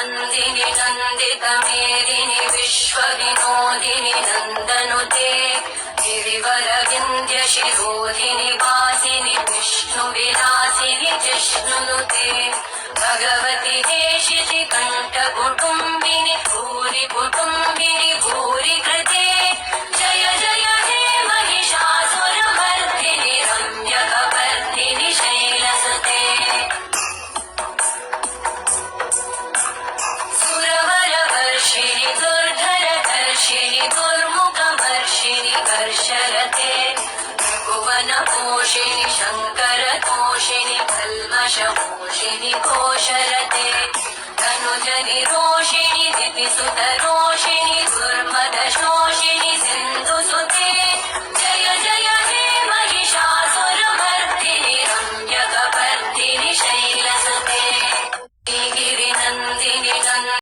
नन्दिनि नन्दितमेदिनि विश्वविनोदिनि नन्दनुते गिरिवरविन्द्यशिरोधिनि वासिनि विष्णुविलासिनि जिष्णुनुते भगवति देशिति कण्ठकुटुम्बिनि भूरि कुटुम्बिनि भूरि कृते जय जय हे महिषासुरमर्दिनि रम्यकपर्दिनि शैलसुते सुरवरवर्षिणि दुर्धरधर्षिणि दुर्मुखवर्षिणि कर्षरते भुवनपोषिणि शङ्करतोषिणि कल्मषमोषिणि घोषरते तनुजनिरोषिणि दितिसुतरोषिणि